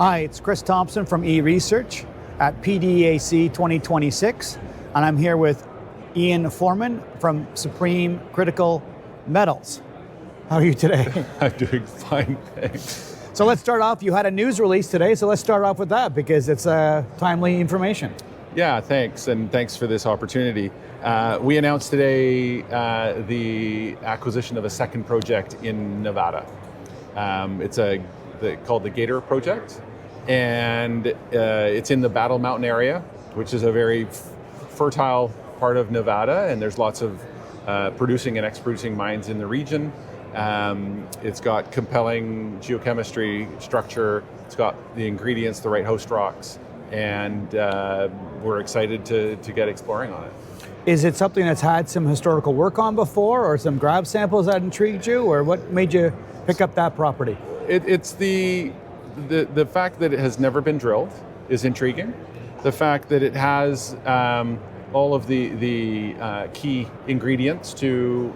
Hi, it's Chris Thompson from eResearch at PDAC 2026, and I'm here with Ian Foreman from Supreme Critical Metals. How are you today? I'm doing fine, thanks. So let's start off. You had a news release today, so let's start off with that because it's timely information. Yeah, thanks, and thanks for this opportunity. We announced today the acquisition of a second project in Nevada. It's called the Gator Project, and it's in the Battle Mountain area, which is a very fertile part of Nevada, and there's lots of producing and ex-producing mines in the region. It's got compelling geochemistry structure, it's got the ingredients, the right host rocks, and we're excited to get exploring on it. Is it something that's had some historical work on before, or some grab samples that intrigued you, or what made you pick up that property? It's the fact that it has never been drilled is intriguing. The fact that it has all of the key ingredients to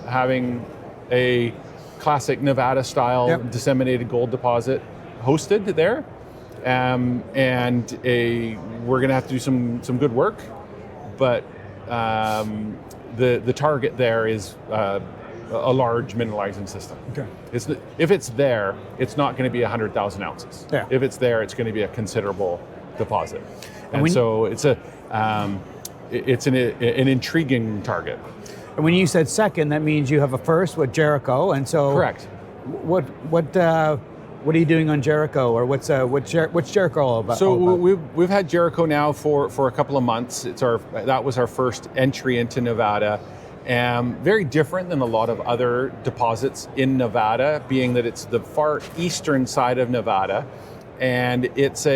having a classic Nevada-style disseminated gold deposit hosted there, and we're going to have to do some good work, but the target there is a large mineralizing system. Okay. If it's there, it's not going to be 100,000 ounces. Yeah. If it's there, it's going to be a considerable deposit, and so it's an intriguing target. And when you said second, that means you have a first with Jericho, and so correct. What are you doing on Jericho, or what's Jericho all about? So we've had Jericho now for a couple of months. That was our first entry into Nevada. Very different than a lot of other deposits in Nevada, being that it's the far eastern side of Nevada, and it's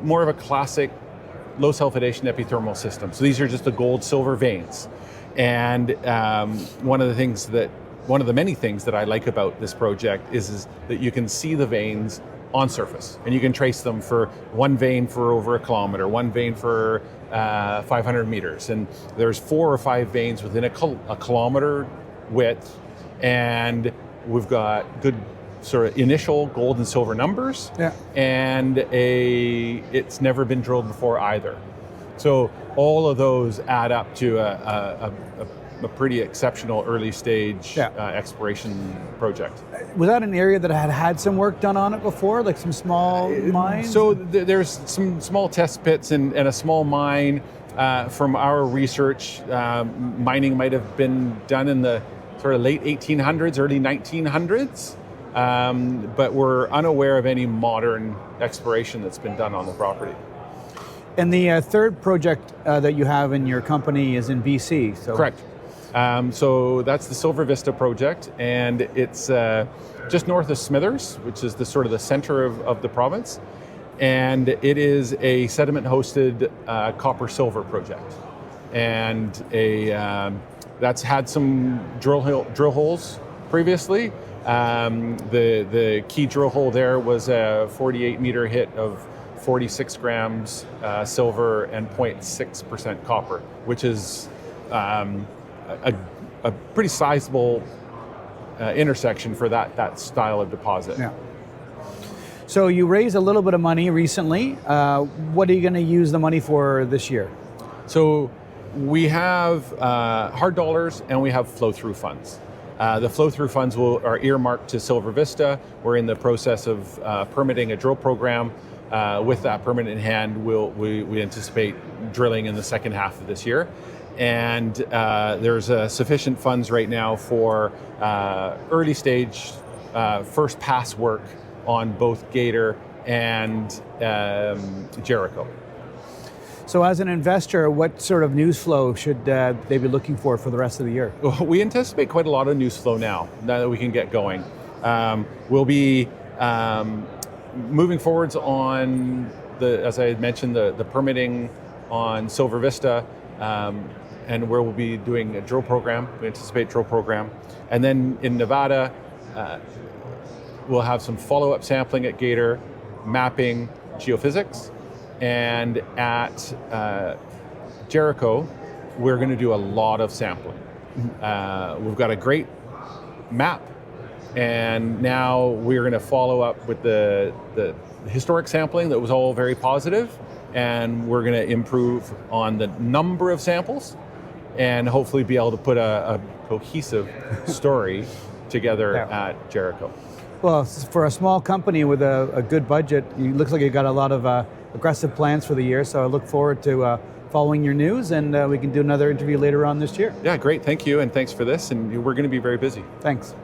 more of a classic low sulfidation epithermal system. So these are just the gold-silver veins. And one of the many things that I like about this project is that you can see the veins on surface, and you can trace them for one vein for over a kilometer, one vein for 500 meters, and there's 4 or 5 veins within a kilometer width, and we've got good sort of initial gold and silver numbers, and it's never been drilled before either. So all of those add up to a pretty exceptional early stage exploration project. Was that an area that had some work done on it before, like some small mines? So there's some small test pits and a small mine. From our research, mining might have been done in the sort of late 1800s, early 1900s, but we're unaware of any modern exploration that's been done on the property. And the third project that you have in your company is in BC. So. Correct. So that's the Silver Vista project, and it's just north of Smithers, which is the sort of the center of the province, and it is a sediment-hosted copper-silver project, and that's had some drill holes previously. The key drill hole there was a 48-meter hit of 46 grams silver and 0.6% copper, which is a pretty sizable intersection for that style of deposit. Yeah. So you raised a little bit of money recently. What are you going to use the money for this year? So we have hard dollars and we have flow-through funds. The flow-through funds are earmarked to Silver Vista. We're in the process of permitting a drill program. With that permit in hand, we anticipate drilling in the second half of this year. And there's sufficient funds right now for early stage first pass work on both Gator and Jericho. So as an investor, what sort of news flow should they be looking for the rest of the year? We anticipate quite a lot of news flow now that we can get going. We'll be moving forwards on as I had mentioned, the permitting on Silver Vista, and where we'll be doing a drill program. We anticipate drill program. And then in Nevada, we'll have some follow-up sampling at Gator, mapping, geophysics. And at Jericho, we're going to do a lot of sampling. We've got a great map, and now we're going to follow up with the historic sampling that was all very positive, and we're going to improve on the number of samples and hopefully be able to put a cohesive story together at Jericho. Well, for a small company with a good budget, it looks like you've got a lot of aggressive plans for the year, so I look forward to following your news, and we can do another interview later on this year. Yeah, great, thank you, and thanks for this, and we're going to be very busy. Thanks.